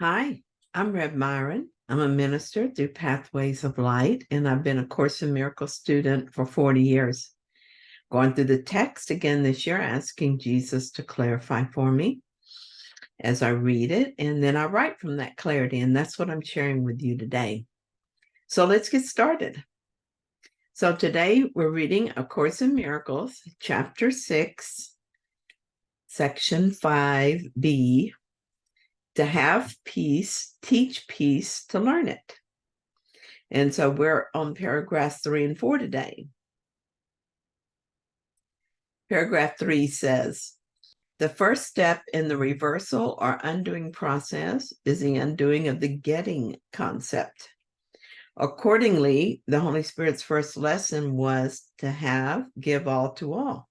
Hi, I'm Rev Myron. I'm a minister through Pathways of Light, and I've been a Course in Miracles student for 40 years. Going through the text again this year, asking Jesus to clarify for me as I read it, and then I write from that clarity, and that's what I'm sharing with you today. So let's get started. So today we're reading A Course in Miracles, Chapter 6, Section 5b, to have peace, teach peace, to learn it. And so we're on paragraphs 3 and 4 today. Paragraph 3 says, the first step in the reversal or undoing process is the undoing of the getting concept. Accordingly, the Holy Spirit's first lesson was to have, give all to all.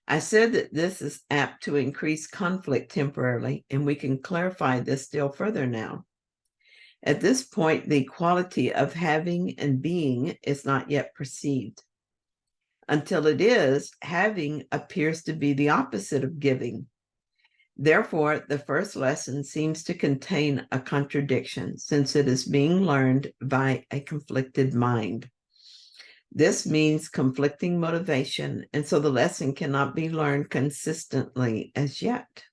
I said that this is apt to increase conflict temporarily, and we can clarify this still further now. At this point, the quality of having and being is not yet perceived. Until it is, having appears to be the opposite of giving. Therefore, the first lesson seems to contain a contradiction, since it is being learned by a conflicted mind. This means conflicting motivation, and so the lesson cannot be learned consistently as yet.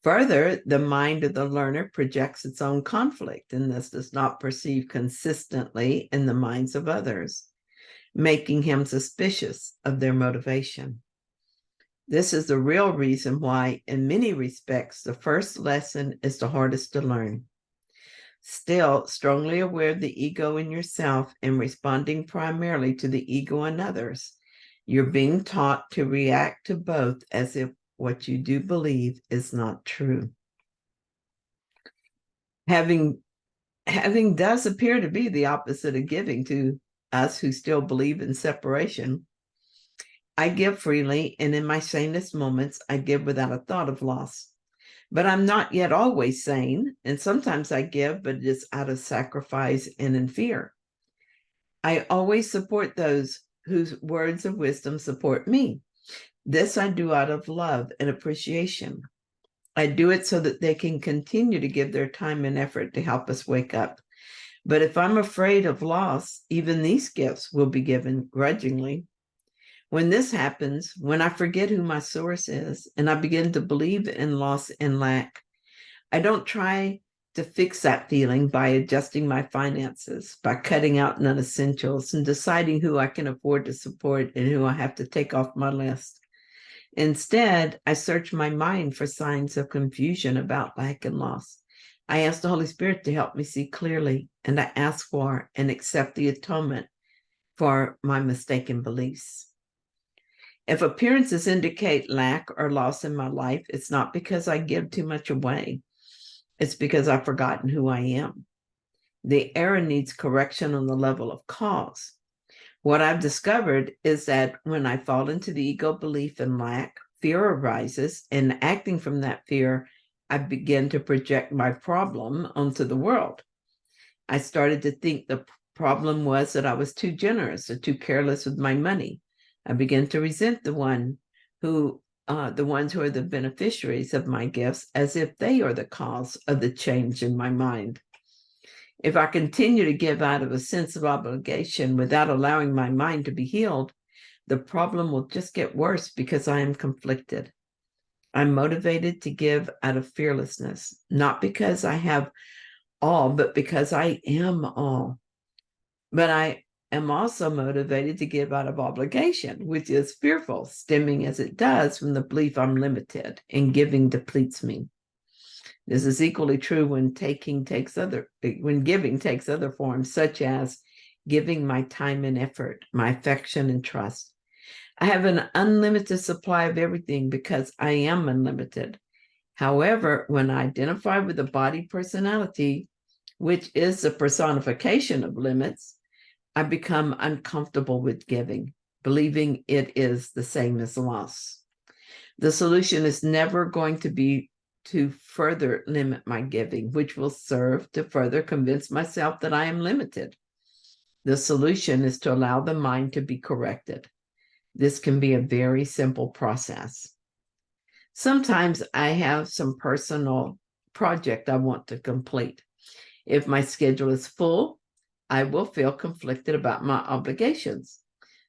Further, the mind of the learner projects its own conflict, and thus does not perceive consistently in the minds of others, making him suspicious of their motivation. This is the real reason why, in many respects, the first lesson is the hardest to learn. Still, strongly aware of the ego in yourself and responding primarily to the ego in others, you're being taught to react to both as if what you do believe is not true. Having does appear to be the opposite of giving to us who still believe in separation. I give freely, and in my sanest moments, I give without a thought of loss. But I'm not yet always sane, and sometimes I give, but it is out of sacrifice and in fear. I always support those whose words of wisdom support me. This I do out of love and appreciation. I do it so that they can continue to give their time and effort to help us wake up. But if I'm afraid of loss, even these gifts will be given grudgingly. When this happens, when I forget who my source is and I begin to believe in loss and lack, I don't try to fix that feeling by adjusting my finances, by cutting out non-essentials and deciding who I can afford to support and who I have to take off my list. Instead, I search my mind for signs of confusion about lack and loss. I ask the Holy Spirit to help me see clearly, and I ask for and accept the atonement for my mistaken beliefs. If appearances indicate lack or loss in my life, it's not because I give too much away. It's because I've forgotten who I am. The error needs correction on the level of cause. What I've discovered is that when I fall into the ego belief in lack, fear arises, and acting from that fear, I begin to project my problem onto the world. I started to think the problem was that I was too generous or too careless with my money. I began to resent the ones who are the beneficiaries of my gifts, as if they are the cause of the change in my mind. If I continue to give out of a sense of obligation without allowing my mind to be healed, the problem will just get worse because I am conflicted. I'm motivated to give out of fearlessness, not because I have all, but because I am all. But I am also motivated to give out of obligation, which is fearful, stemming as it does from the belief I'm limited and giving depletes me. This is equally true when giving takes other forms, such as giving my time and effort, my affection and trust. I have an unlimited supply of everything because I am unlimited. However, when I identify with the body personality, which is the personification of limits, I become uncomfortable with giving, believing it is the same as loss. The solution is never going to be to further limit my giving, which will serve to further convince myself that I am limited. The solution is to allow the mind to be corrected. This can be a very simple process. Sometimes I have some personal project I want to complete. If my schedule is full, I will feel conflicted about my obligations.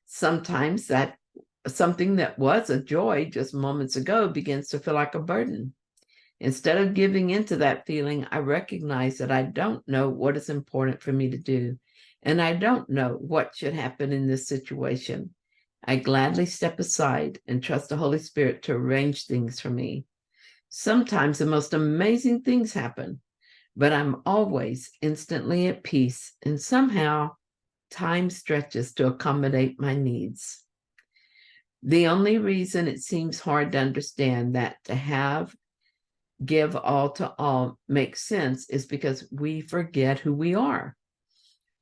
Sometimes that something that was a joy just moments ago begins to feel like a burden. Instead of giving into that feeling, I recognize that I don't know what is important for me to do, and I don't know what should happen in this situation. I gladly step aside and trust the Holy Spirit to arrange things for me. Sometimes the most amazing things happen, but I'm always instantly at peace, and somehow time stretches to accommodate my needs. The only reason it seems hard to understand that to have give all to all makes sense is because we forget who we are.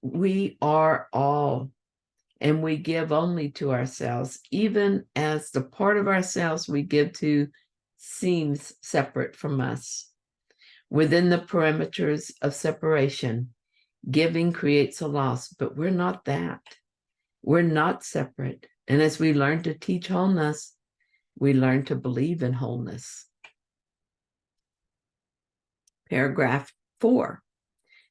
We are all, and we give only to ourselves, even as the part of ourselves we give to seems separate from us. Within the perimeters of separation, giving creates a loss, but we're not that. We're not separate. And as we learn to teach wholeness, we learn to believe in wholeness. Paragraph 4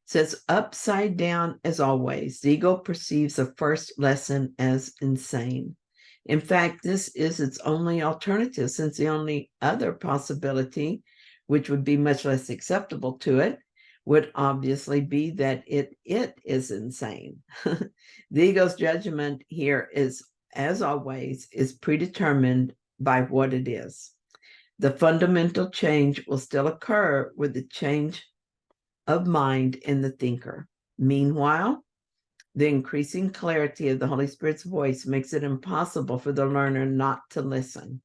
says, upside down as always, the ego perceives the first lesson as insane. In fact, this is its only alternative, since the only other possibility, which would be much less acceptable to it, would obviously be that it is insane. The ego's judgment here is, as always, is predetermined by what it is. The fundamental change will still occur with the change of mind in the thinker. Meanwhile, the increasing clarity of the Holy Spirit's voice makes it impossible for the learner not to listen.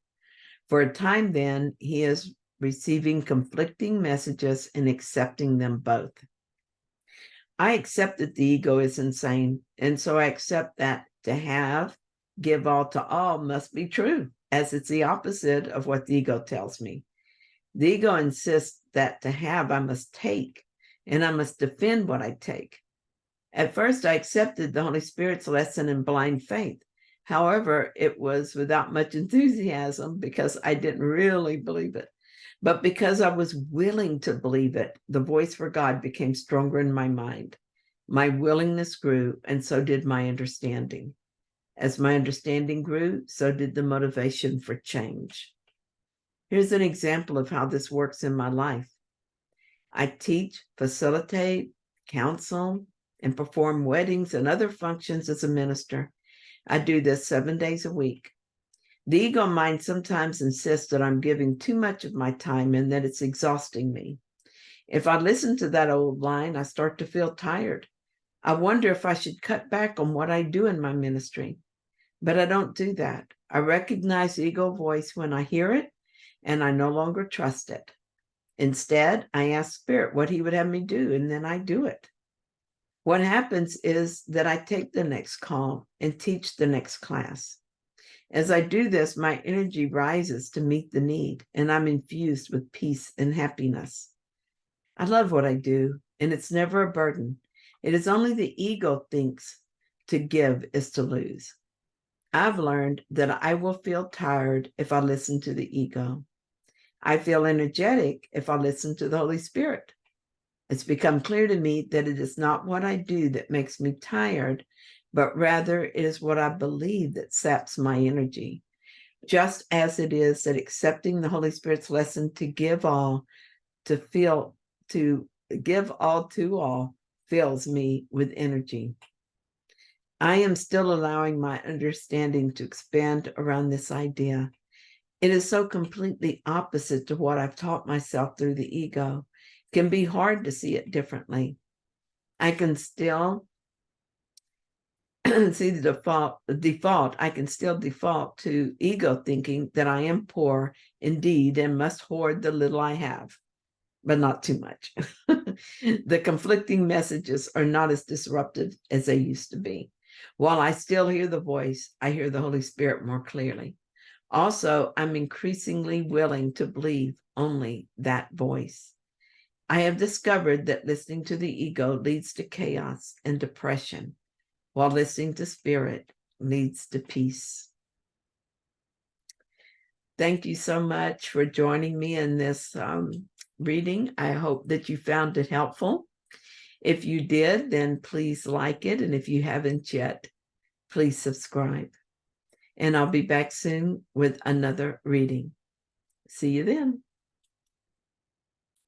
For a time then, he is receiving conflicting messages and accepting them both. I accept that the ego is insane, and so I accept that to have, give all to all must be true, as it's the opposite of what the ego tells me. The ego insists that to have, I must take, and I must defend what I take. At first, I accepted the Holy Spirit's lesson in blind faith. However, it was without much enthusiasm because I didn't really believe it. But because I was willing to believe it, the voice for God became stronger in my mind. My willingness grew, and so did my understanding. As my understanding grew, so did the motivation for change. Here's an example of how this works in my life. I teach, facilitate, counsel, and perform weddings and other functions as a minister. I do this 7 days a week. The ego mind sometimes insists that I'm giving too much of my time and that it's exhausting me. If I listen to that old line, I start to feel tired. I wonder if I should cut back on what I do in my ministry. But I don't do that. I recognize the ego voice when I hear it, and I no longer trust it. Instead, I ask Spirit what he would have me do, and then I do it. What happens is that I take the next call and teach the next class. As I do this, my energy rises to meet the need, and I'm infused with peace and happiness. I love what I do, and it's never a burden. It is only the ego thinks to give is to lose. I've learned that I will feel tired if I listen to the ego. I feel energetic if I listen to the Holy Spirit. It's become clear to me that it is not what I do that makes me tired, but rather it is what I believe that saps my energy. Just as it is that accepting the Holy Spirit's lesson to give all to all fills me with energy. I am still allowing my understanding to expand around this idea. It is so completely opposite to what I've taught myself through the ego. It can be hard to see it differently. I can still see the default. I can still default to ego thinking that I am poor indeed and must hoard the little I have, but not too much. The conflicting messages are not as disruptive as they used to be. While I still hear the voice, I hear the Holy Spirit more clearly. Also, I'm increasingly willing to believe only that voice. I have discovered that listening to the ego leads to chaos and depression, while listening to Spirit leads to peace. Thank you so much for joining me in this reading. I hope that you found it helpful. If you did, then please like it. And if you haven't yet, please subscribe. And I'll be back soon with another reading. See you then.